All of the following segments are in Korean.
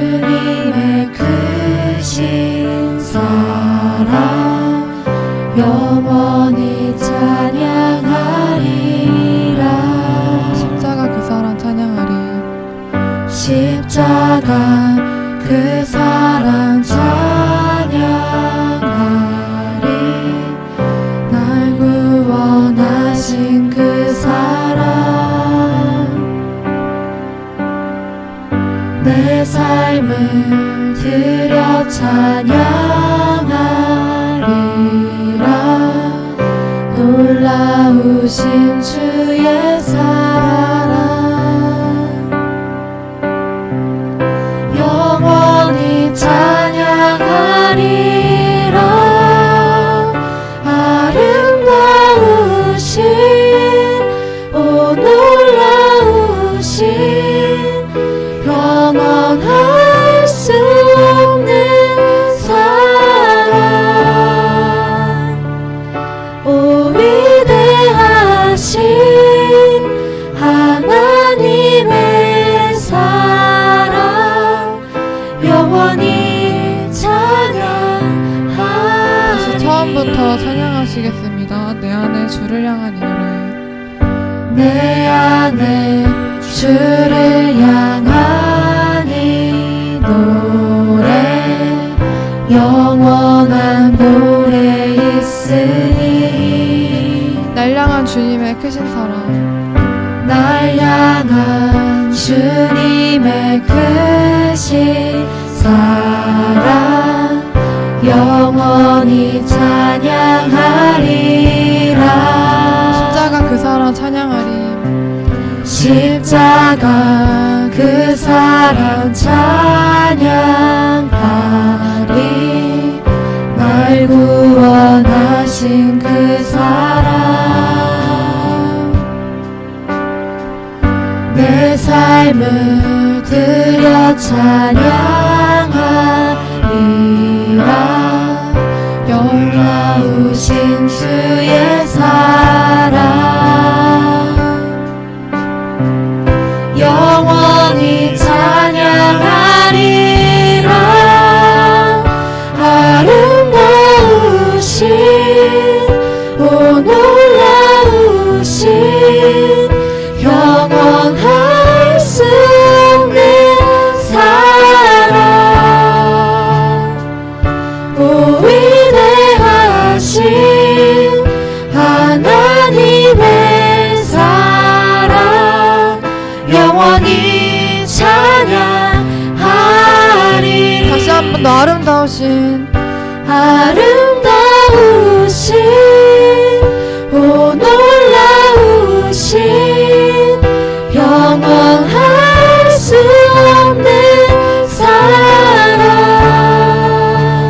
주님의 크신 사랑 영원히 찬양하리라. 십자가 그 사랑 찬양하리. 십자가 그 사랑 찬양하리. 날 구원하신 그 사랑 내 삶을 드려 찬양하리라. 놀라우신 주의 사랑 영원히 찬양하리라. 아름다우신 오 놀라우신 영원할 수 없는 사랑 오 위대하신 하나님의 사랑 영원히 찬양하리. 다시 처음부터 찬양하시겠습니다. 내 안에 주를 향한 이 노래. 내 안에 주를 향한 이 노래 영원한 노래 있으니. 날 향한 주님의 크신 사랑. 날 향한 주님의 크신 사랑 영원히 찬양하리라. 십자가 그 사랑 찬양하리. 십자가 그 사랑 찬양하리. 날 구원하신 그 사랑 내 삶을 드려 찬양하리라. 놀라우신 주의 사랑 영원히 찬양하리라. 아름다우신 오 놀라우신 영원할 수 없는 사랑 오 위대하신 하나님의 사랑 영원히 찬양하리. 다시 한 번 더 아름다우신 아름다우신 오 놀라우신 영원할 수 없는 사랑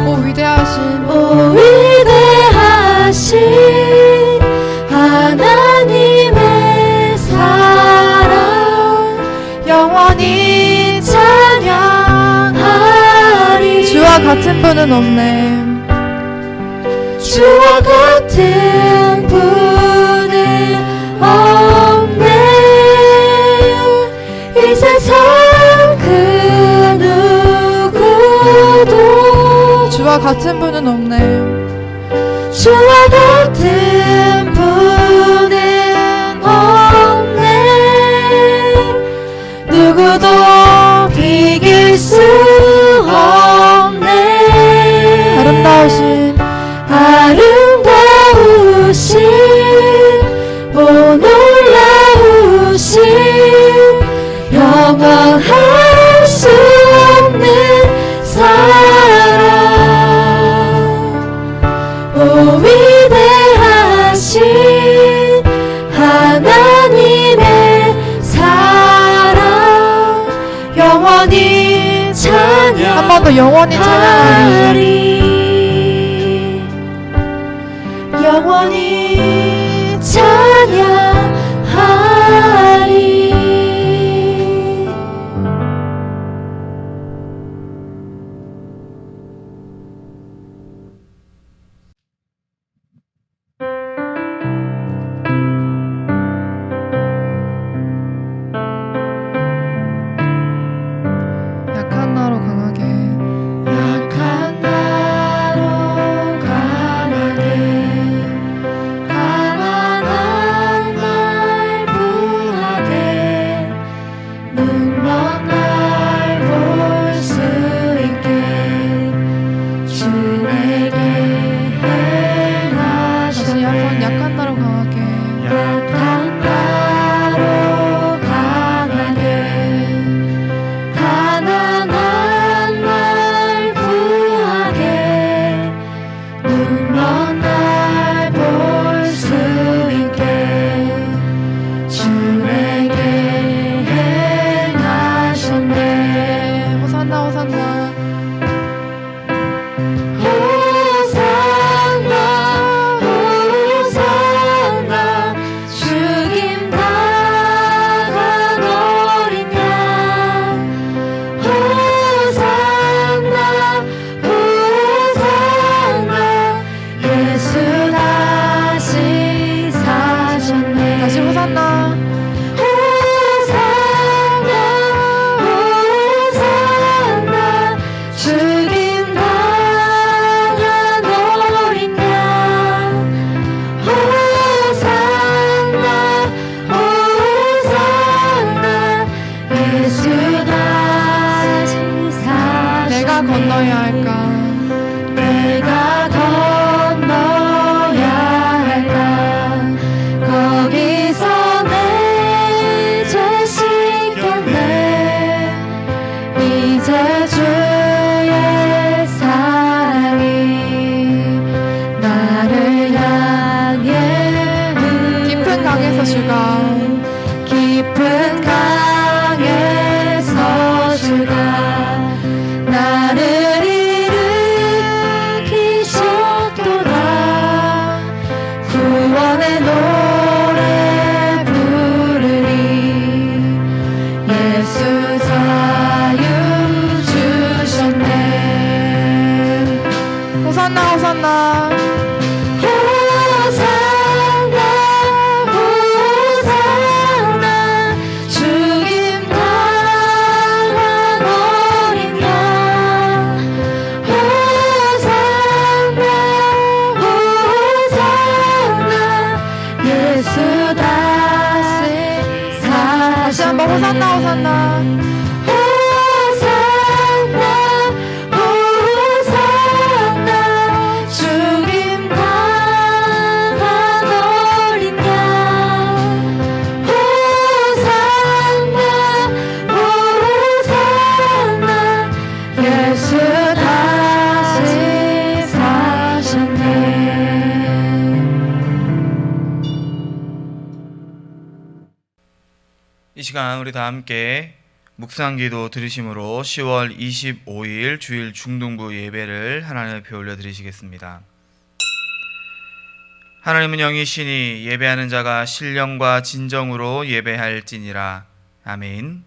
오 위대하신 오 위대하신 하나님의 사랑 영원히 찬양하리. 주와 같은 분은 없네. 주와 같은 분은 없네. 이 세상 그 누구도 주와 같은 분은 없네. 주와 같은 분은 없네. 누구도 비길 수 없네. 아름다우신 아름다우신 오 놀라우신 영원할 수 없는 사랑 오 위대하신 하나님의 사랑 영원히 찬양. 한 번 더 영원히 찬양하리. 영원히 찬양하리. 약한 나로 강한 내가 건너야 할까? 내가 건너야 할까? 거기서 내 죄 씻겼네. 이제 주의 사랑이 나를 향해 깊은 강에서 주가 깊은 강에서 주가 나를 일으키셨도다. 구원의 노래 부르리. 예수 자유 주셨네. 호산나 호산나 호산나 호산나 죽임 당한 어린 양. 호산나 호산나 예수 다시 다시 한번 호산나 호산나 호산나 호산나 죽임 당한 어린 양. 호산나 호산나 예수 다시 사셨네. 이 시간 우리 다 함께 묵상기도 들으심으로 10월 25일 주일 중등부 예배를 하나님 앞에 올려드리시겠습니다. 하나님은 영이시니 예배하는 자가 신령과 진정으로 예배할지니라. 아멘.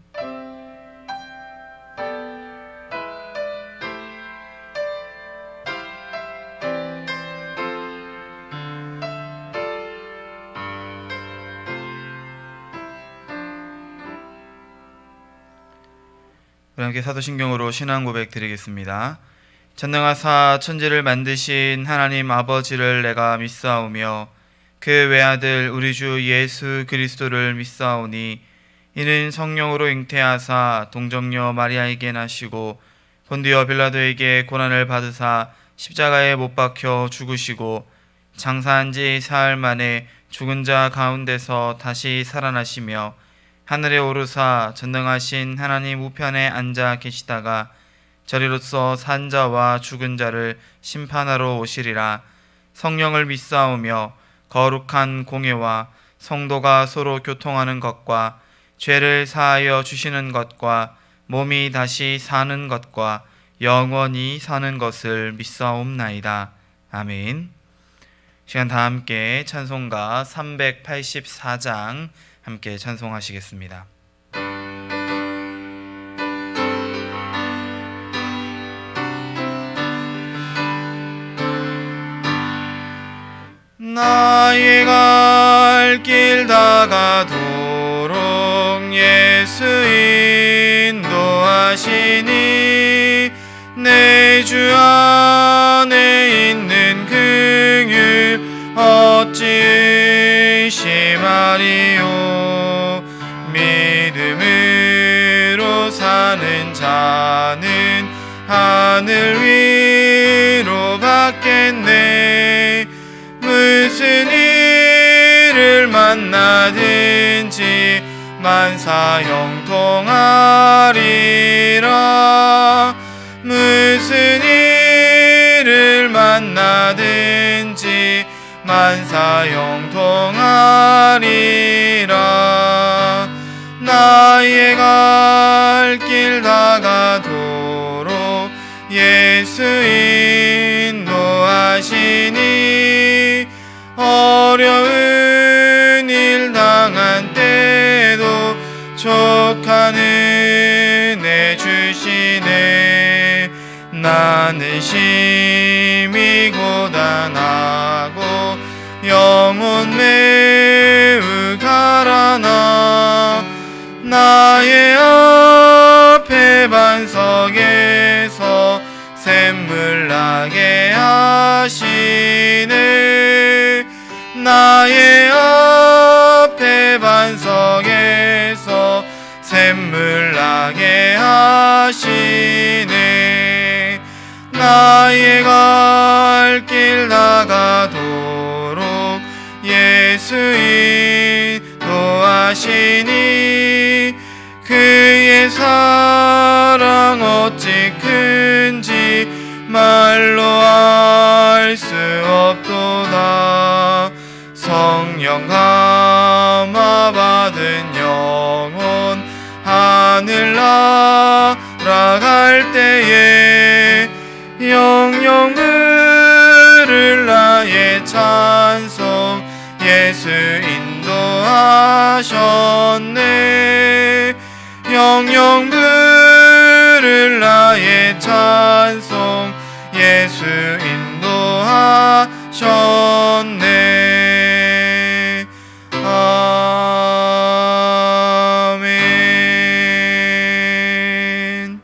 우리 함께 사도신경으로 신앙 고백 드리겠습니다. 전능하사 천지를 만드신 하나님 아버지를 내가 믿사오며 그 외아들 우리 주 예수 그리스도를 믿사오니 이는 성령으로 잉태하사 동정녀 마리아에게 나시고 본디오 빌라도에게 고난을 받으사 십자가에 못 박혀 죽으시고 장사한 지 사흘 만에 죽은 자 가운데서 다시 살아나시며 하늘에 오르사 전능하신 하나님 우편에 앉아 계시다가 저리로서 산 자와 죽은 자를 심판하러 오시리라. 성령을 믿사오며 거룩한 공예와 성도가 서로 교통하는 것과 죄를 사하여 주시는 것과 몸이 다시 사는 것과 영원히 사는 것을 믿사옵나이다. 아멘. 시간 다 함께 찬송가 384장 함께 찬송하시겠습니다. 나의 갈 길 다가도록 예수 인도하시니 내 주 안에 있는 긍휼 어찌 의심하리요. 믿음으로 사는 자는 하늘 위로 받겠네. 무슨 일을 만나든지 만사 형통하리라. 무슨 일을 만나든지 만사 형통하리라. 나의 갈 길 다가도록 예수 인도하시니 어려운 일 당한 때도 족한 은혜 주시네. 나는 심히 고단하고 영혼 매우 가라나 나의 앞에 반석에서 샘물 나게 하시네. 나의 앞에 반석에서 샘물 나게 하시네. 나의 갈 길 나가도록 예수 인도하시니 그의 사랑 어찌 큰지 말로 알 수 없도다. 성령 감화 받은 영혼 하늘 날아갈 때에 영영 부를 나의 찬송 예수 인도하셨네. 영영 부를 나의 찬송 예수 인도하셨네. 아멘.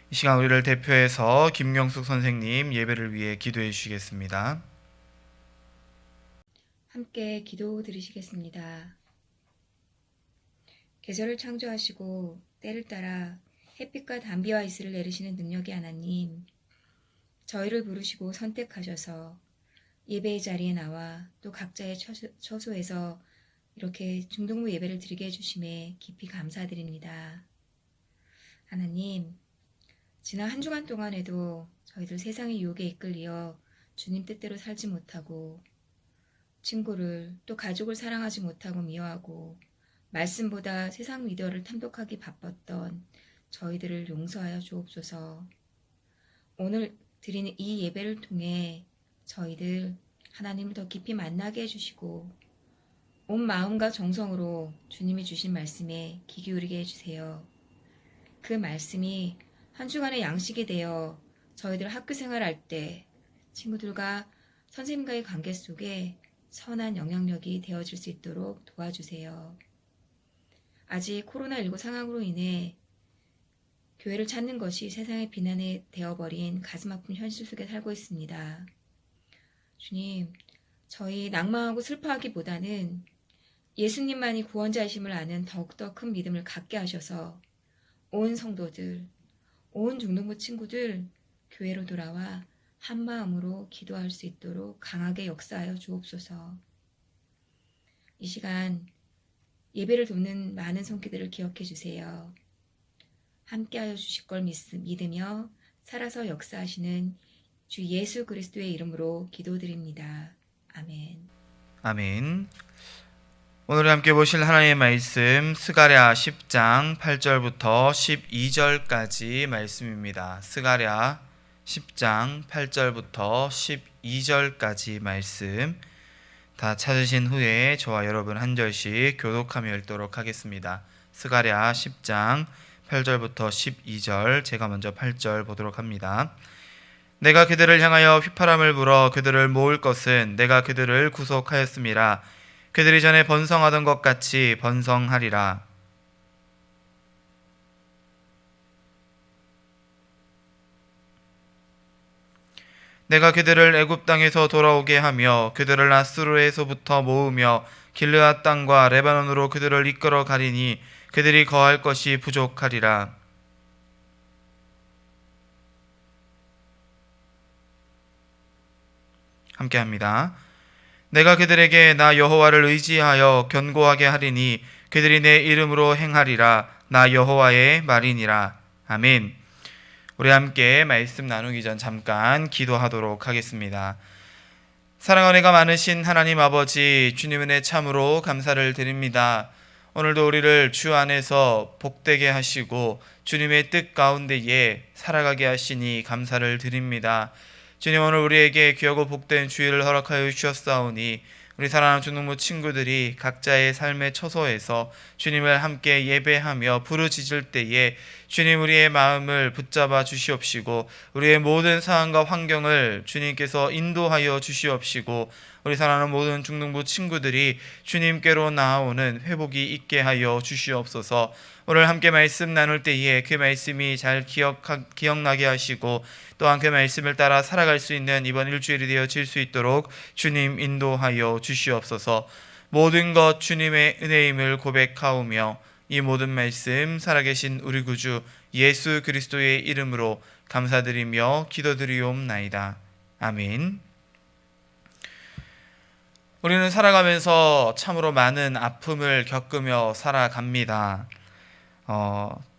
이 시간 우리를 대표해서 김경숙 선생님 예배를 위해 기도해 주시겠습니다. 함께 기도 드리시겠습니다. 계절을 창조하시고 때를 따라 햇빛과 단비와 이슬을 내리시는 능력의 하나님, 저희를 부르시고 선택하셔서 예배의 자리에 나와 또 각자의 처소에서 이렇게 중동부 예배를 드리게 해주심에 깊이 감사드립니다. 하나님, 지난 한 주간 동안에도 저희들 세상의 유혹에 이끌려 주님 뜻대로 살지 못하고 친구를 또 가족을 사랑하지 못하고 미워하고 말씀보다 세상 미디어를 탐독하기 바빴던 저희들을 용서하여 주옵소서. 오늘 드리는 이 예배를 통해 저희들 하나님을 더 깊이 만나게 해주시고 온 마음과 정성으로 주님이 주신 말씀에 귀 기울이게 해주세요. 그 말씀이 한 주간의 양식이 되어 저희들 학교 생활할 때 친구들과 선생님과의 관계 속에 선한 영향력이 되어질 수 있도록 도와주세요. 아직 코로나19 상황으로 인해 교회를 찾는 것이 세상의 비난이 되어버린 가슴 아픈 현실 속에 살고 있습니다. 주님, 저희 낭망하고 슬퍼하기보다는 예수님만이 구원자이심을 아는 더욱더 큰 믿음을 갖게 하셔서 온 성도들, 온 중동부 친구들 교회로 돌아와 한 마음으로 기도할 수 있도록 강하게 역사하여 주옵소서. 이 시간 예배를 돕는 많은 손길들을 기억해 주세요. 함께하여 주실 걸 믿으며 살아서 역사하시는 주 예수 그리스도의 이름으로 기도드립니다. 아멘. 아멘. 오늘 함께 보실 하나님의 말씀 스가랴 10장 8절부터 12절까지 말씀입니다. 스가랴 10장 8절부터 12절까지 말씀 다 찾으신 후에 저와 여러분 한 절씩 교독하며 읽도록 하겠습니다. 스가랴 10장 8절부터 12절, 제가 먼저 8절 보도록 합니다. 내가 그들을 향하여 휘파람을 불어 그들을 모을 것은 내가 그들을 구속하였음이라. 그들이 전에 번성하던 것 같이 번성하리라. 내가 그들을 애굽 땅에서 돌아오게 하며 그들을 아수르에서부터 모으며 길르앗 땅과 레바논으로 그들을 이끌어 가리니 그들이 거할 것이 부족하리라. 함께합니다. 내가 그들에게 나 여호와를 의지하여 견고하게 하리니 그들이 내 이름으로 행하리라. 나 여호와의 말이니라. 아멘. 우리 함께 말씀 나누기 전 잠깐 기도하도록 하겠습니다. 사랑하는 애가 많으신 하나님 아버지, 주님 은혜 참으로 감사를 드립니다. 오늘도 우리를 주 안에서 복되게 하시고 주님의 뜻 가운데에 살아가게 하시니 감사를 드립니다. 주님, 오늘 우리에게 귀하고 복된 주일을 허락하여 주셨사오니 우리 사랑하는 중동부 친구들이 각자의 삶의 처소에서 주님을 함께 예배하며 부르짖을 때에 주님 우리의 마음을 붙잡아 주시옵시고 우리의 모든 상황과 환경을 주님께서 인도하여 주시옵시고 우리 사랑하는 모든 중동부 친구들이 주님께로 나아오는 회복이 있게 하여 주시옵소서. 오늘 함께 말씀 나눌 때에 그 말씀이 잘 기억나게 하시고 또한 그 말씀을 따라 살아갈 수 있는 이번 일주일이 되어질 수 있도록 주님 인도하여 주시옵소서. 모든 것 주님의 은혜임을 고백하오며 이 모든 말씀 살아계신 우리 구주 예수 그리스도의 이름으로 감사드리며 기도드리옵나이다. 아멘. 우리는 살아가면서 참으로 많은 아픔을 겪으며 살아갑니다.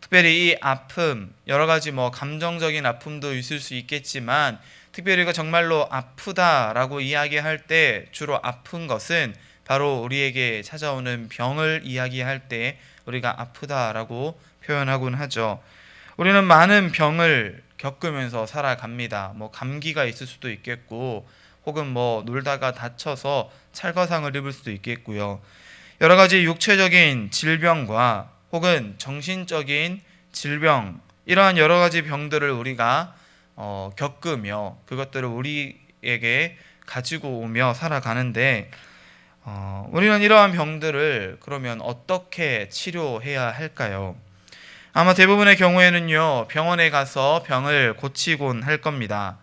특별히 이 아픔, 여러 가지 감정적인 아픔도 있을 수 있겠지만 특별히 우리가 정말로 아프다라고 이야기할 때 주로 아픈 것은 바로 우리에게 찾아오는 병을 이야기할 때 우리가 아프다라고 표현하곤 하죠. 우리는 많은 병을 겪으면서 살아갑니다. 감기가 있을 수도 있겠고 혹은 놀다가 다쳐서 찰과상을 입을 수도 있겠고요. 여러 가지 육체적인 질병과 혹은 정신적인 질병, 이러한 여러 가지 병들을 우리가 겪으며 그것들을 우리에게 가지고 오며 살아가는데 우리는 이러한 병들을 그러면 어떻게 치료해야 할까요? 아마 대부분의 경우에는요, 병원에 가서 병을 고치곤 할 겁니다.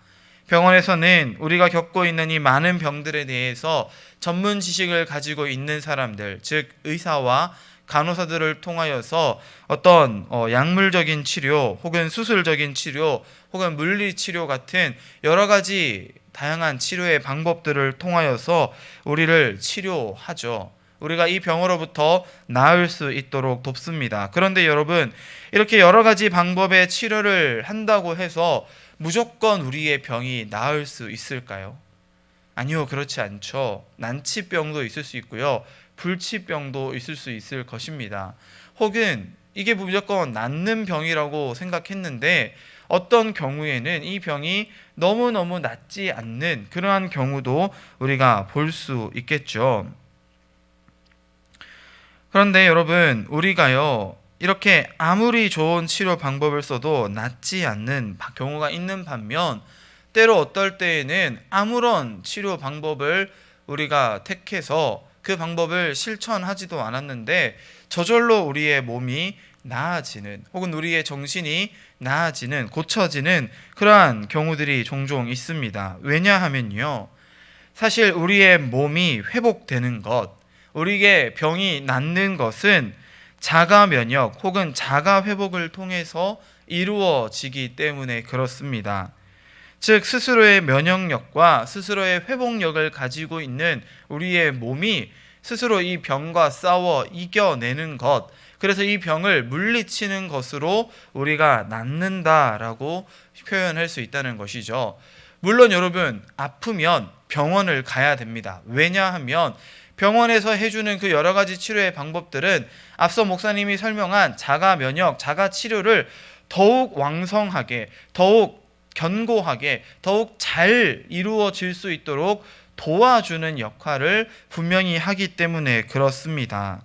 병원에서는 우리가 겪고 있는 이 많은 병들에 대해서 전문 지식을 가지고 있는 사람들, 즉 의사와 간호사들을 통하여서 어떤 약물적인 치료 혹은 수술적인 치료 혹은 물리치료 같은 여러 가지 다양한 치료의 방법들을 통하여서 우리를 치료하죠. 우리가 이 병으로부터 나을 수 있도록 돕습니다. 그런데 여러분, 이렇게 여러 가지 방법의 치료를 한다고 해서 무조건 우리의 병이 나을 수 있을까요? 아니요, 그렇지 않죠. 난치병도 있을 수 있고요. 불치병도 있을 수 있을 것입니다. 혹은 이게 무조건 낫는 병이라고 생각했는데 어떤 경우에는 이 병이 너무너무 낫지 않는 그러한 경우도 우리가 볼 수 있겠죠. 그런데 여러분, 우리가요, 이렇게 아무리 좋은 치료 방법을 써도 낫지 않는 경우가 있는 반면 때로 어떨 때에는 아무런 치료 방법을 우리가 택해서 그 방법을 실천하지도 않았는데 저절로 우리의 몸이 나아지는 혹은 우리의 정신이 나아지는, 고쳐지는 그러한 경우들이 종종 있습니다. 왜냐하면요, 사실 우리의 몸이 회복되는 것, 우리의 병이 낫는 것은 자가 면역 혹은 자가 회복을 통해서 이루어지기 때문에 그렇습니다. 즉 스스로의 면역력과 스스로의 회복력을 가지고 있는 우리의 몸이 스스로 이 병과 싸워 이겨내는 것, 그래서 이 병을 물리치는 것으로 우리가 낫는다라고 표현할 수 있다는 것이죠. 물론 여러분, 아프면 병원을 가야 됩니다. 왜냐하면 병원에서 해주는 그 여러 가지 치료의 방법들은 앞서 목사님이 설명한 자가 면역, 자가 치료를 더욱 왕성하게, 더욱 견고하게, 더욱 잘 이루어질 수 있도록 도와주는 역할을 분명히 하기 때문에 그렇습니다.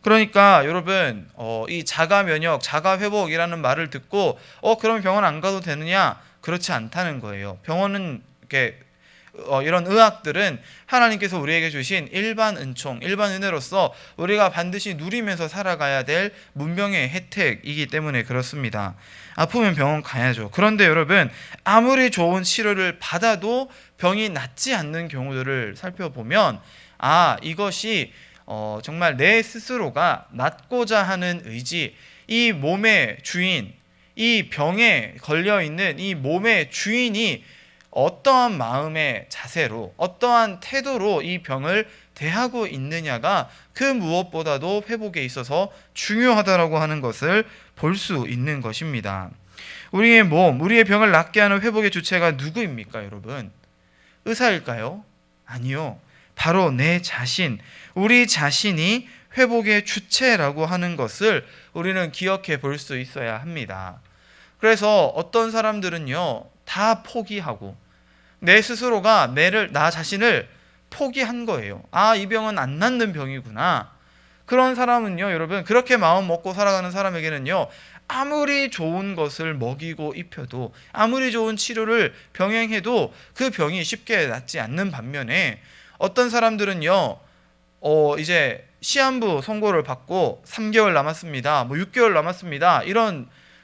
그러니까 여러분, 이 자가 면역, 자가 회복이라는 말을 듣고 그럼 병원 안 가도 되느냐? 그렇지 않다는 거예요. 병원은 이렇게 이런 의학들은 하나님께서 우리에게 주신 일반 은총, 일반 은혜로서 우리가 반드시 누리면서 살아가야 될 문명의 혜택이기 때문에 그렇습니다. 아프면 병원 가야죠. 그런데 여러분, 아무리 좋은 치료를 받아도 병이 낫지 않는 경우들을 살펴보면 이것이 정말 내 스스로가 낫고자 하는 의지, 이 몸의 주인, 이 병에 걸려있는 이 몸의 주인이 어떠한 마음의 자세로, 어떠한 태도로 이 병을 대하고 있느냐가 그 무엇보다도 회복에 있어서 중요하다라고 하는 것을 볼 수 있는 것입니다. 우리의 몸, 우리의 병을 낫게 하는 회복의 주체가 누구입니까, 여러분? 의사일까요? 아니요. 바로 내 자신, 우리 자신이 회복의 주체라고 하는 것을 우리는 기억해 볼 수 있어야 합니다. 그래서 어떤 사람들은요, 다 포기하고 내 스스로가 나 자신을 포기한 거예요. 이 병은 안 낫는 병이구나. 그런 사람은요, 여러분, 그렇게 마음 먹고 살아가는 사람에게는요, 아무리 좋은 것을 먹이고 입혀도, 아무리 좋은 치료를 병행해도 그 병이 쉽게 낫지 않는 반면에 어떤 사람들은요, 이제 시한부 선고를 받고 3개월 남았습니다, 6개월 남았습니다,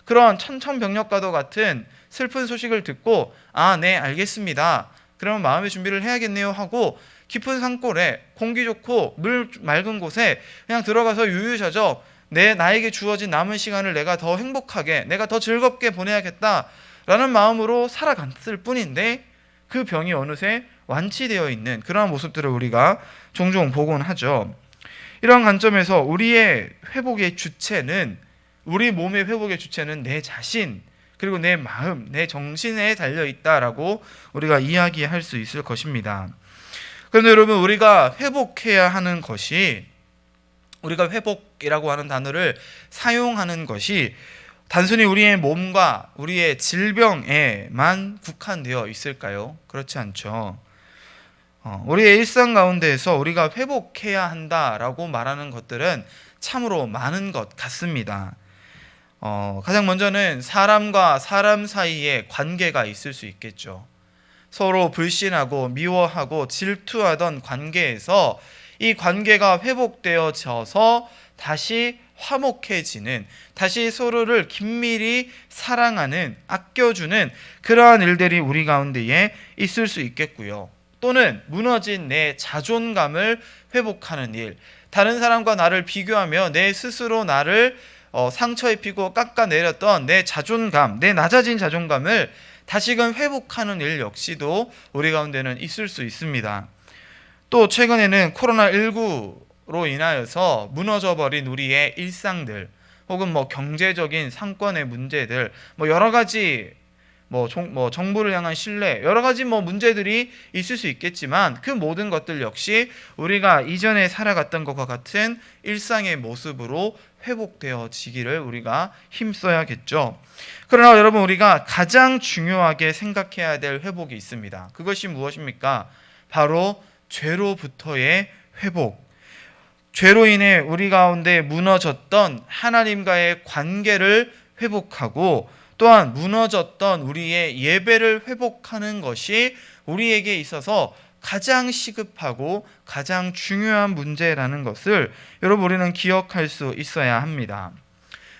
그런 천천병력과도 같은 슬픈 소식을 듣고 네, 알겠습니다, 그러면 마음의 준비를 해야겠네요 하고 깊은 산골에 공기 좋고 물 맑은 곳에 그냥 들어가서 유유자적 나에게 주어진 남은 시간을 내가 더 행복하게, 내가 더 즐겁게 보내야겠다라는 마음으로 살아갔을 뿐인데 그 병이 어느새 완치되어 있는 그러한 모습들을 우리가 종종 보곤 하죠. 이러한 관점에서 우리의 회복의 주체는, 우리 몸의 회복의 주체는 내 자신 그리고 내 마음, 내 정신에 달려 있다라고 우리가 이야기할 수 있을 것입니다. 그런데 여러분, 우리가 회복해야 하는 것이, 우리가 회복이라고 하는 단어를 사용하는 것이 단순히 우리의 몸과 우리의 질병에만 국한되어 있을까요? 그렇지 않죠. 우리의 일상 가운데에서 우리가 회복해야 한다라고 말하는 것들은 참으로 많은 것 같습니다. 가장 먼저는 사람과 사람 사이에 관계가 있을 수 있겠죠. 서로 불신하고 미워하고 질투하던 관계에서 이 관계가 회복되어져서 다시 화목해지는, 다시 서로를 긴밀히 사랑하는, 아껴주는 그러한 일들이 우리 가운데에 있을 수 있겠고요. 또는 무너진 내 자존감을 회복하는 일, 다른 사람과 나를 비교하며 내 스스로 나를 상처 입히고 깎아내렸던 내 자존감, 내 낮아진 자존감을 다시금 회복하는 일 역시도 우리 가운데는 있을 수 있습니다. 또 최근에는 코로나19로 인하여서 무너져버린 우리의 일상들, 혹은 경제적인 상권의 문제들, 여러 가지 정부를 향한 신뢰, 여러 가지 문제들이 있을 수 있겠지만 그 모든 것들 역시 우리가 이전에 살아갔던 것과 같은 일상의 모습으로 회복되어지기를 우리가 힘써야겠죠. 그러나 여러분, 우리가 가장 중요하게 생각해야 될 회복이 있습니다. 그것이 무엇입니까? 바로 죄로부터의 회복. 죄로 인해 우리 가운데 무너졌던 하나님과의 관계를 회복하고, 또한 무너졌던 우리의 예배를 회복하는 것이 우리에게 있어서 가장 시급하고 가장 중요한 문제라는 것을 여러분, 우리는 기억할 수 있어야 합니다.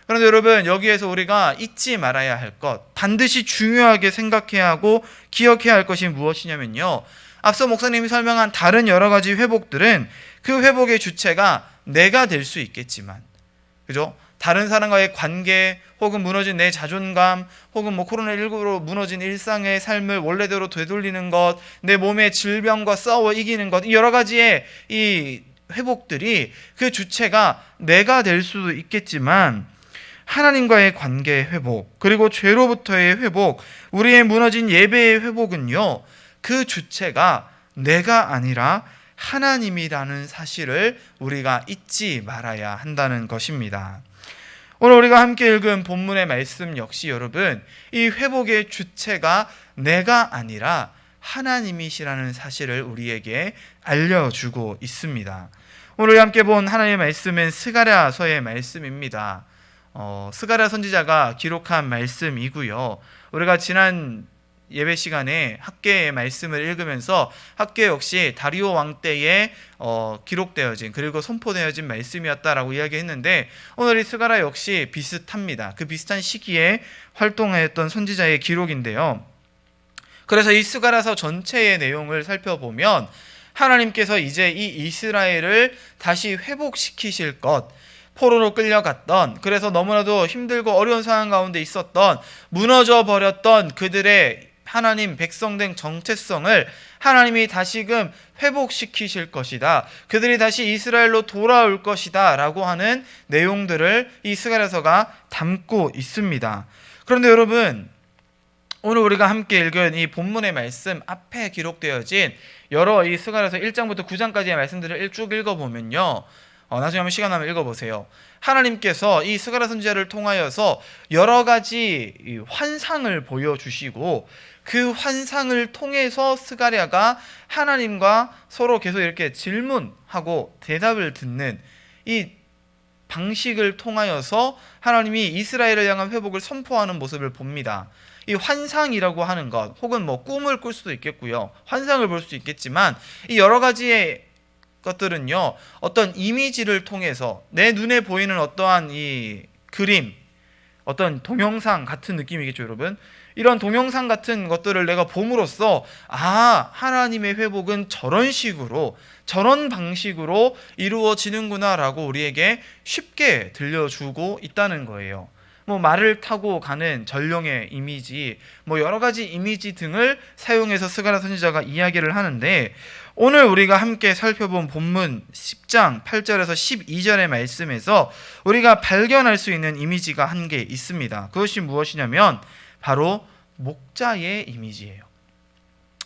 그런데 여러분, 여기에서 우리가 잊지 말아야 할 것, 반드시 중요하게 생각해야 하고 기억해야 할 것이 무엇이냐면요, 앞서 목사님이 설명한 다른 여러 가지 회복들은 그 회복의 주체가 내가 될 수 있겠지만, 그죠? 다른 사람과의 관계, 혹은 무너진 내 자존감, 혹은 코로나19로 무너진 일상의 삶을 원래대로 되돌리는 것, 내 몸의 질병과 싸워 이기는 것, 이 여러 가지의 이 회복들이 그 주체가 내가 될 수도 있겠지만, 하나님과의 관계의 회복, 그리고 죄로부터의 회복, 우리의 무너진 예배의 회복은요, 그 주체가 내가 아니라 하나님이라는 사실을 우리가 잊지 말아야 한다는 것입니다. 오늘 우리가 함께 읽은 본문의 말씀 역시 여러분, 이 회복의 주체가 내가 아니라 하나님이시라는 사실을 우리에게 알려주고 있습니다. 오늘 함께 본 하나님의 말씀은 스가랴서의 말씀입니다. 스가랴 선지자가 기록한 말씀이고요. 우리가 지난 예배 시간에 학개의 말씀을 읽으면서 학개 역시 다리오 왕 때에 기록되어진, 그리고 선포되어진 말씀이었다라고 이야기했는데, 오늘 이 스가랴 역시 비슷합니다. 그 비슷한 시기에 활동하였던 선지자의 기록인데요. 그래서 이 스가랴서 전체의 내용을 살펴보면 하나님께서 이제 이 이스라엘을 다시 회복시키실 것, 포로로 끌려갔던, 그래서 너무나도 힘들고 어려운 상황 가운데 있었던, 무너져 버렸던 그들의 하나님 백성된 정체성을 하나님이 다시금 회복시키실 것이다, 그들이 다시 이스라엘로 돌아올 것이다 라고 하는 내용들을 이 스가랴서가 담고 있습니다. 그런데 여러분, 오늘 우리가 함께 읽은 이 본문의 말씀 앞에 기록되어진 여러 이 스가랴서 1장부터 9장까지의 말씀들을 쭉 읽어보면요, 나중에 한번 시간 나면 읽어보세요. 하나님께서 이 스가랴 선지자를 통하여서 여러 가지 환상을 보여주시고, 그 환상을 통해서 스가랴가 하나님과 서로 계속 이렇게 질문하고 대답을 듣는 이 방식을 통하여서 하나님이 이스라엘을 향한 회복을 선포하는 모습을 봅니다. 이 환상이라고 하는 것, 혹은 꿈을 꿀 수도 있겠고요, 환상을 볼 수도 있겠지만, 이 여러 가지의 것들은요, 어떤 이미지를 통해서 내 눈에 보이는 어떠한 이 그림, 어떤 동영상 같은 느낌이겠죠, 여러분. 이런 동영상 같은 것들을 내가 봄으로써 하나님의 회복은 저런 식으로 저런 방식으로 이루어지는구나라고 우리에게 쉽게 들려주고 있다는 거예요. 말을 타고 가는 전령의 이미지, 여러 가지 이미지 등을 사용해서 스가랴 선지자가 이야기를 하는데, 오늘 우리가 함께 살펴본 본문 10장 8절에서 12절의 말씀에서 우리가 발견할 수 있는 이미지가 한 개 있습니다. 그것이 무엇이냐면 바로 목자의 이미지예요.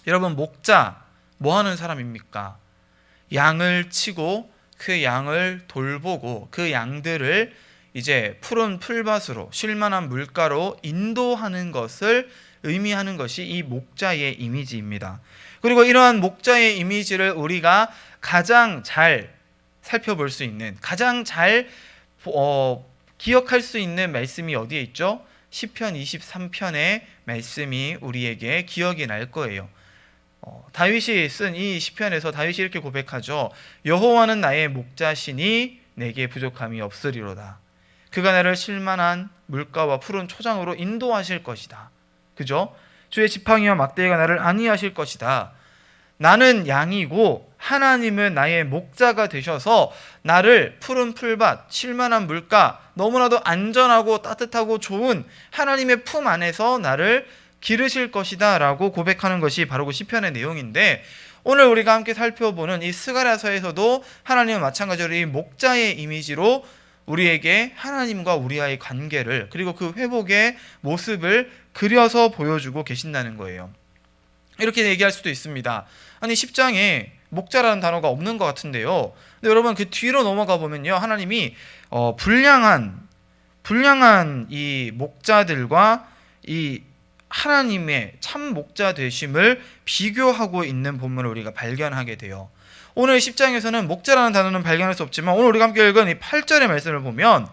여러분, 목자 뭐 하는 사람입니까? 양을 치고 그 양을 돌보고 그 양들을 이제 푸른 풀밭으로 쉴만한 물가로 인도하는 것을 의미하는 것이 이 목자의 이미지입니다. 그리고 이러한 목자의 이미지를 우리가 가장 잘 살펴볼 수 있는, 가장 잘 기억할 수 있는 말씀이 어디에 있죠? 시편 23편의 말씀이 우리에게 기억이 날 거예요. 다윗이 쓴 이 시편에서 다윗이 이렇게 고백하죠. 여호와는 나의 목자시니 내게 부족함이 없으리로다. 그가 나를 쉴만한 물가와 푸른 초장으로 인도하실 것이다. 그죠? 주의 지팡이와 막대기가 나를 안위하실 것이다. 나는 양이고 하나님은 나의 목자가 되셔서 나를 푸른 풀밭, 쉴만한 물가, 너무나도 안전하고 따뜻하고 좋은 하나님의 품 안에서 나를 기르실 것이다 라고 고백하는 것이 바로 그 시편의 내용인데, 오늘 우리가 함께 살펴보는 이 스가랴서에서도 하나님은 마찬가지로 이 목자의 이미지로 우리에게 하나님과 우리와의 관계를, 그리고 그 회복의 모습을 그려서 보여주고 계신다는 거예요. 이렇게 얘기할 수도 있습니다. 아니 10장에 목자라는 단어가 없는 것 같은데요. 근데 여러분, 그 뒤로 넘어가 보면요, 하나님이 불량한 이 목자들과 이 하나님의 참 목자 되심을 비교하고 있는 본문을 우리가 발견하게 돼요. 오늘 10장에서는 목자라는 단어는 발견할 수 없지만 오늘 우리가 함께 읽은 이 8절의 말씀을 보면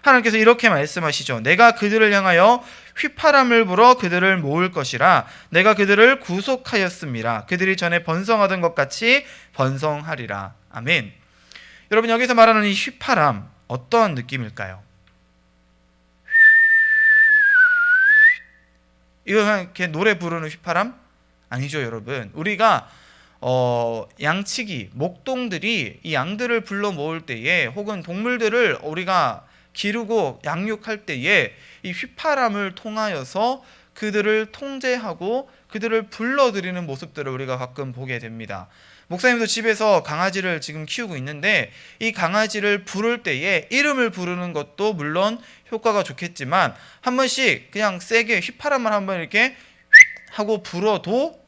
하나님께서 이렇게 말씀하시죠. 내가 그들을 향하여 휘파람을 불어 그들을 모을 것이라. 내가 그들을 구속하였음이라. 그들이 전에 번성하던 것 같이 번성하리라. 아멘. 여러분, 여기서 말하는 이 휘파람, 어떠한 느낌일까요? 이거 그냥 이렇게 노래 부르는 휘파람? 아니죠, 여러분. 우리가 양치기, 목동들이 이 양들을 불러 모을 때에, 혹은 동물들을 우리가 기르고 양육할 때에 이 휘파람을 통하여서 그들을 통제하고 그들을 불러들이는 모습들을 우리가 가끔 보게 됩니다. 목사님도 집에서 강아지를 지금 키우고 있는데, 이 강아지를 부를 때에 이름을 부르는 것도 물론 효과가 좋겠지만 한 번씩 그냥 세게 휘파람을 한번 이렇게 하고 불어도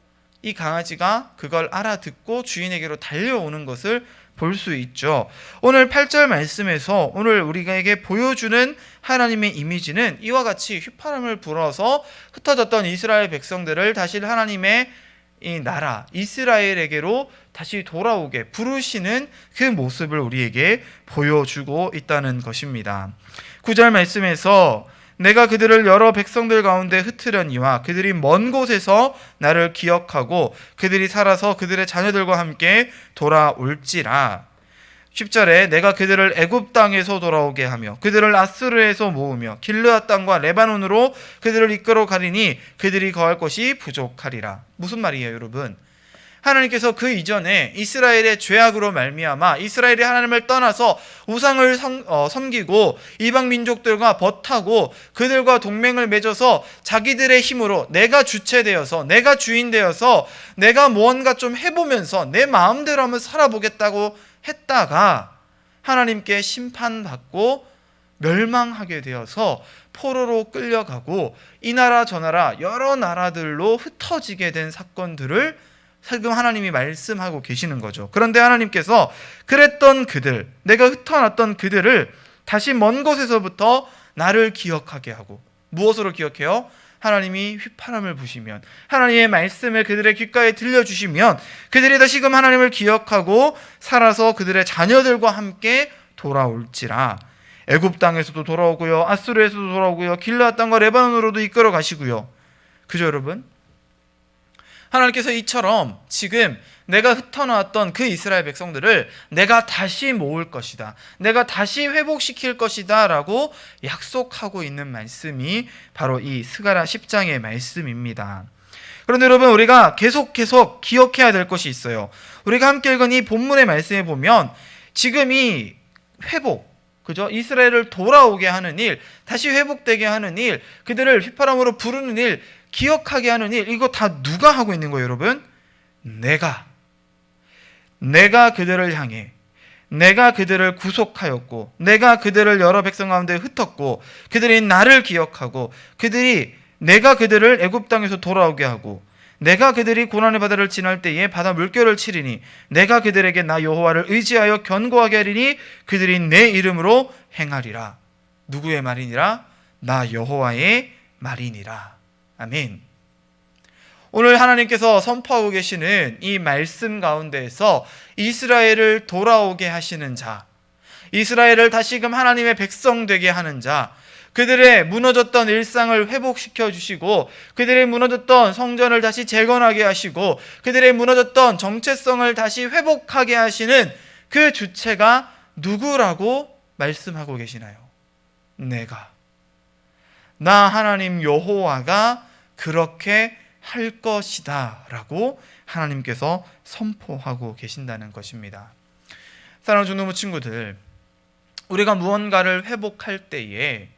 이 강아지가 그걸 알아듣고 주인에게로 달려오는 것을 볼 수 있죠. 오늘 8절 말씀에서 오늘 우리에게 보여주는 하나님의 이미지는 이와 같이 휘파람을 불어서 흩어졌던 이스라엘 백성들을 다시 하나님의 이 나라 이스라엘에게로 다시 돌아오게 부르시는 그 모습을 우리에게 보여주고 있다는 것입니다. 9절 말씀에서 내가 그들을 여러 백성들 가운데 흩으려니와 그들이 먼 곳에서 나를 기억하고 그들이 살아서 그들의 자녀들과 함께 돌아올지라. 10절에 내가 그들을 애굽 땅에서 돌아오게 하며 그들을 아스르에서 모으며 길르앗 땅과 레바논으로 그들을 이끌어 가리니 그들이 거할 것이 부족하리라. 무슨 말이에요, 여러분? 하나님께서 그 이전에 이스라엘의 죄악으로 말미암아 이스라엘이 하나님을 떠나서 우상을 섬기고 이방 민족들과 벗하고 그들과 동맹을 맺어서 자기들의 힘으로 내가 주체되어서 내가 주인되어서 내가 무언가 좀 해보면서 내 마음대로 한번 살아보겠다고 했다가 하나님께 심판받고 멸망하게 되어서 포로로 끌려가고 이 나라 저 나라 여러 나라들로 흩어지게 된 사건들을 지금 하나님이 말씀하고 계시는 거죠. 그런데 하나님께서 그랬던 그들, 내가 흩어놨던 그들을 다시 먼 곳에서부터 나를 기억하게 하고, 무엇으로 기억해요? 하나님이 휘파람을 부시면, 하나님의 말씀을 그들의 귓가에 들려주시면 그들이 다시금 하나님을 기억하고 살아서 그들의 자녀들과 함께 돌아올지라. 애굽 땅에서도 돌아오고요, 아수르에서도 돌아오고요, 길르앗 땅과 레바논으로도 이끌어 가시고요. 그죠, 여러분? 하나님께서 이처럼 지금 내가 흩어놓았던 그 이스라엘 백성들을 내가 다시 모을 것이다, 내가 다시 회복시킬 것이다 라고 약속하고 있는 말씀이 바로 이 스가랴 10장의 말씀입니다. 그런데 여러분, 우리가 계속 기억해야 될 것이 있어요. 우리가 함께 읽은 이 본문의 말씀에 보면 지금 이 회복, 그죠? 이스라엘을 돌아오게 하는 일, 다시 회복되게 하는 일, 그들을 휘파람으로 부르는 일, 기억하게 하는 일, 이거 다 누가 하고 있는 거예요, 여러분? 내가 그들을 향해, 내가 그들을 구속하였고, 내가 그들을 여러 백성 가운데 흩었고, 그들이 나를 기억하고, 내가 그들을 애굽 땅에서 돌아오게 하고, 내가 그들이 고난의 바다를 지날 때에 바다 물결을 치리니, 내가 그들에게 나 여호와를 의지하여 견고하게 하리니 그들이 내 이름으로 행하리라. 누구의 말이니라? 나 여호와의 말이니라. 아멘. 오늘 하나님께서 선포하고 계시는 이 말씀 가운데에서 이스라엘을 돌아오게 하시는 자, 이스라엘을 다시금 하나님의 백성 되게 하는 자, 그들의 무너졌던 일상을 회복시켜 주시고, 그들의 무너졌던 성전을 다시 재건하게 하시고, 그들의 무너졌던 정체성을 다시 회복하게 하시는 그 주체가 누구라고 말씀하고 계시나요? 나 하나님 여호와가 그렇게 할 것이다 라고 하나님께서 선포하고 계신다는 것입니다. 사랑하는 중동부 친구들, 우리가 무언가를 회복할 때에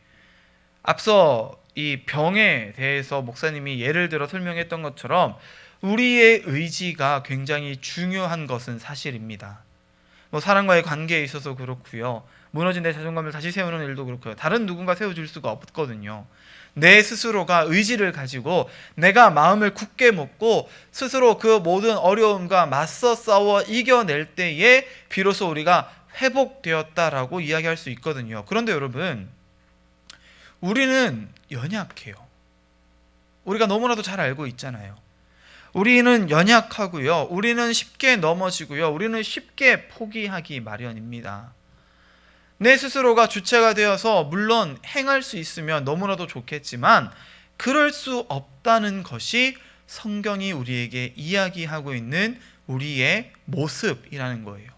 앞서 이 병에 대해서 목사님이 예를 들어 설명했던 것처럼 우리의 의지가 굉장히 중요한 것은 사실입니다. 사람과의 관계에 있어서 그렇고요, 무너진 내 자존감을 다시 세우는 일도 그렇고요, 다른 누군가 세워줄 수가 없거든요. 내 스스로가 의지를 가지고 내가 마음을 굳게 먹고 스스로 그 모든 어려움과 맞서 싸워 이겨낼 때에 비로소 우리가 회복되었다라고 이야기할 수 있거든요. 그런데 여러분, 우리는 연약해요. 우리가 너무나도 잘 알고 있잖아요. 우리는 연약하고요, 우리는 쉽게 넘어지고요, 우리는 쉽게 포기하기 마련입니다. 내 스스로가 주체가 되어서 물론 행할 수 있으면 너무나도 좋겠지만 그럴 수 없다는 것이 성경이 우리에게 이야기하고 있는 우리의 모습이라는 거예요.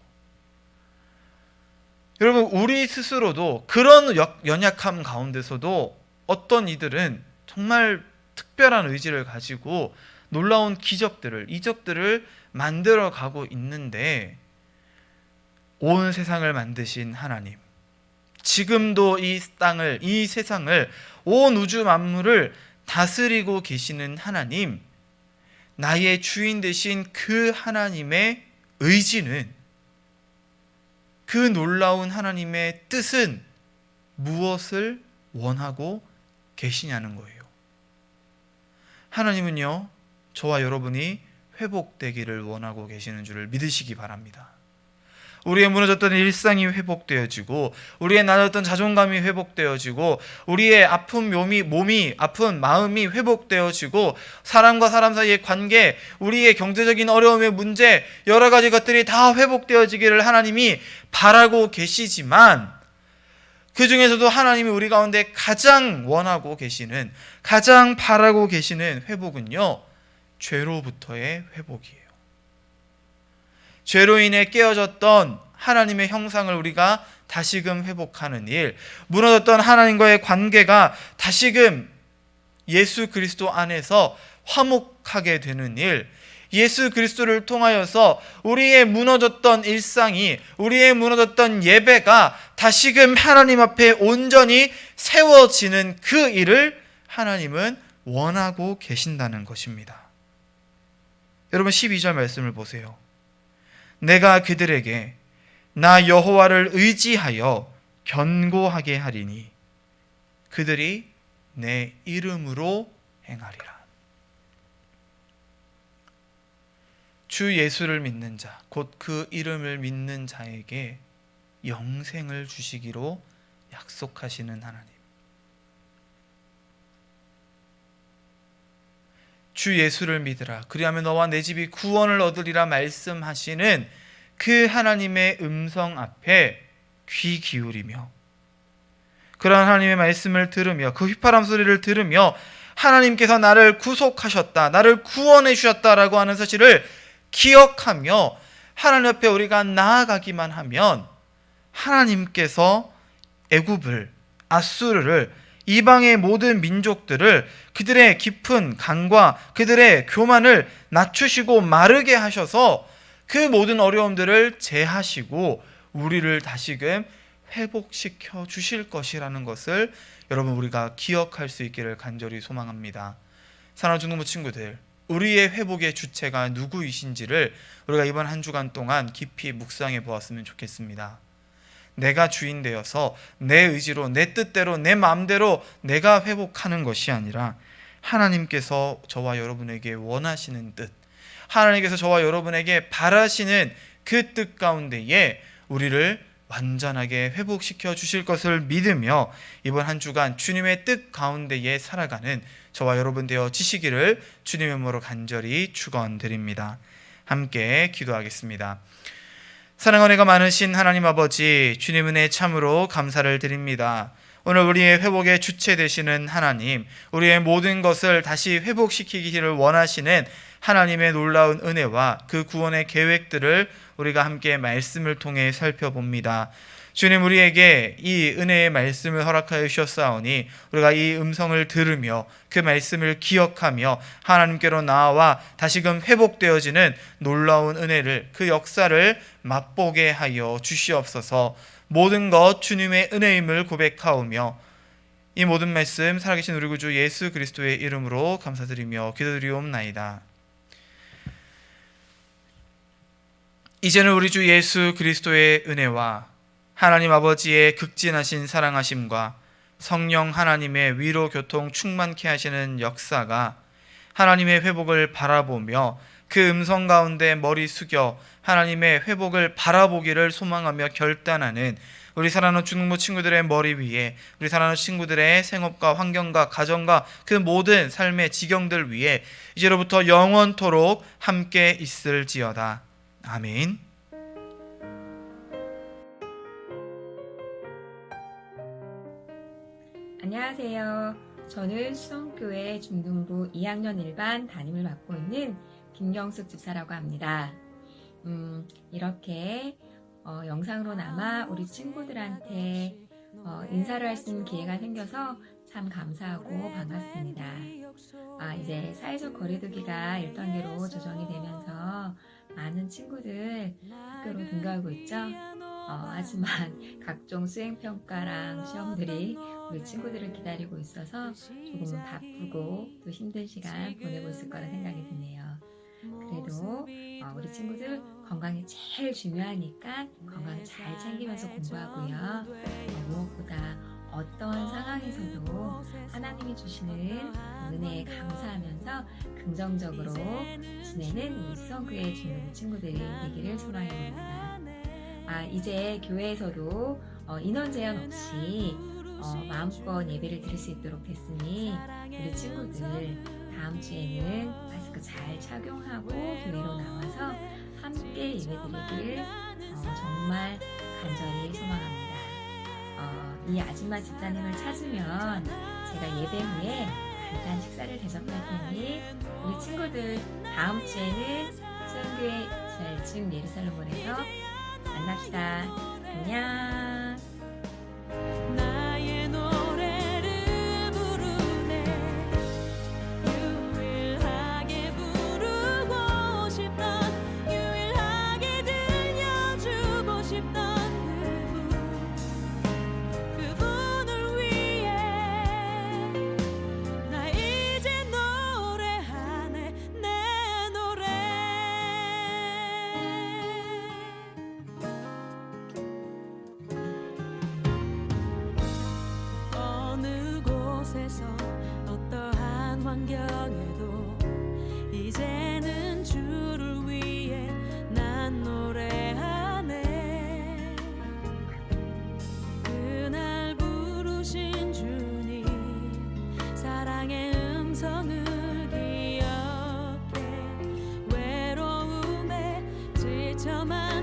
여러분, 우리 스스로도 그런 연약함 가운데서도 어떤 이들은 정말 특별한 의지를 가지고 놀라운 이적들을 만들어가고 있는데, 온 세상을 만드신 하나님, 지금도 이 땅을, 이 세상을, 온 우주 만물을 다스리고 계시는 하나님, 나의 주인 되신 그 하나님의 의지는, 그 놀라운 하나님의 뜻은 무엇을 원하고 계시냐는 거예요. 하나님은요, 저와 여러분이 회복되기를 원하고 계시는 줄을 믿으시기 바랍니다. 우리의 무너졌던 일상이 회복되어지고, 우리의 낮았던 자존감이 회복되어지고, 우리의 아픈 몸이 아픈 마음이 회복되어지고, 사람과 사람 사이의 관계, 우리의 경제적인 어려움의 문제, 여러 가지 것들이 다 회복되어지기를 하나님이 바라고 계시지만, 그 중에서도 하나님이 우리 가운데 가장 원하고 계시는, 가장 바라고 계시는 회복은요, 죄로부터의 회복이에요. 죄로 인해 깨어졌던 하나님의 형상을 우리가 다시금 회복하는 일, 무너졌던 하나님과의 관계가 다시금 예수 그리스도 안에서 화목하게 되는 일, 예수 그리스도를 통하여서 우리의 무너졌던 일상이, 우리의 무너졌던 예배가 다시금 하나님 앞에 온전히 세워지는 그 일을 하나님은 원하고 계신다는 것입니다. 여러분, 12절 말씀을 보세요. 내가 그들에게 나 여호와를 의지하여 견고하게 하리니 그들이 내 이름으로 행하리라. 주 예수를 믿는 자, 곧 그 이름을 믿는 자에게 영생을 주시기로 약속하시는 하나님. 주 예수를 믿으라, 그리하면 너와 내 집이 구원을 얻으리라 말씀하시는 그 하나님의 음성 앞에 귀 기울이며, 그러한 하나님의 말씀을 들으며 그 휘파람 소리를 들으며 하나님께서 나를 구속하셨다, 나를 구원해 주셨다라고 하는 사실을 기억하며 하나님 앞에 우리가 나아가기만 하면 하나님께서 애굽을, 아수르를, 이방의 모든 민족들을 그들의 깊은 강과 그들의 교만을 낮추시고 마르게 하셔서 그 모든 어려움들을 제하시고 우리를 다시금 회복시켜 주실 것이라는 것을 여러분 우리가 기억할 수 있기를 간절히 소망합니다. 사랑하는 중동부 친구들, 우리의 회복의 주체가 누구이신지를 우리가 이번 한 주간 동안 깊이 묵상해 보았으면 좋겠습니다. 내가 주인 되어서 내 의지로, 내 뜻대로, 내 마음대로 내가 회복하는 것이 아니라 하나님께서 저와 여러분에게 원하시는 뜻, 하나님께서 저와 여러분에게 바라시는 그 뜻 가운데에 우리를 완전하게 회복시켜 주실 것을 믿으며 이번 한 주간 주님의 뜻 가운데에 살아가는 저와 여러분 되어지시기를 주님의 이름으로 간절히 축원드립니다. 함께 기도하겠습니다. 사랑과 은혜가 많으신 하나님 아버지, 주님 은혜 참으로 감사를 드립니다. 오늘 우리의 회복의 주체 되시는 하나님, 우리의 모든 것을 다시 회복시키기를 원하시는 하나님의 놀라운 은혜와 그 구원의 계획들을 우리가 함께 말씀을 통해 살펴봅니다. 주님, 우리에게 이 은혜의 말씀을 허락하여 주셨사오니 우리가 이 음성을 들으며 그 말씀을 기억하며 하나님께로 나아와 다시금 회복되어지는 놀라운 은혜를, 그 역사를 맛보게 하여 주시옵소서. 모든 것 주님의 은혜임을 고백하오며 이 모든 말씀 살아계신 우리 구주 예수 그리스도의 이름으로 감사드리며 기도드리옵나이다. 이제는 우리 주 예수 그리스도의 은혜와 하나님 아버지의 극진하신 사랑하심과 성령 하나님의 위로 교통 충만케 하시는 역사가 하나님의 회복을 바라보며 그 음성 가운데 머리 숙여 하나님의 회복을 바라보기를 소망하며 결단하는 우리 사랑하는 중동부 친구들의 머리 위에, 우리 사랑하는 친구들의 생업과 환경과 가정과 그 모든 삶의 지경들 위에 이제로부터 영원토록 함께 있을지어다. 아멘. 안녕하세요. 저는 수성교회 중등부 2학년 1반 담임을 맡고 있는 김경숙 집사라고 합니다. 이렇게 영상으로나마 우리 친구들한테 인사를 할 수 있는 기회가 생겨서 참 감사하고 반갑습니다. 이제 사회적 거리두기가 1단계로 조정이 되면서 많은 친구들 학교로 등교하고 있죠. 하지만 각종 수행평가랑 시험들이 우리 친구들을 기다리고 있어서 조금은 바쁘고 또 힘든 시간 보내고 있을 거라 생각이 드네요. 그래도 우리 친구들 건강이 제일 중요하니까 건강 잘 챙기면서 공부하고요. 무엇보다 어떠한 상황에서도 하나님이 주시는 은혜에 감사하면서 긍정적으로 지내는 우리 수성교회 중등부 친구들이 되기를 소망해봅니다. 이제 교회에서도 인원 제한 없이 마음껏 예배를 드릴 수 있도록 됐으니 우리 친구들 다음 주에는 마스크 잘 착용하고 교회로 나와서 함께 예배드리기를 정말 간절히 소망합니다. 이 아줌마 집사님을 찾으면 제가 예배 후에 간단 식사를 대접할 테니 우리 친구들 다음 주에는 수영교회 지금 예루살렘원에서 만납시다. 안녕. 나의 노래를 부르네. 유일하게 부르고 싶던, 유일하게 들려주고 싶던 그분을 위해 나 이제 노래하네. 내 노래. 어느 곳에서 어떠한 환경에도 이제는 주를 위해 난 노래하네. 그날 부르신 주님 사랑의 음성을 기억해. 외로움에 지쳐만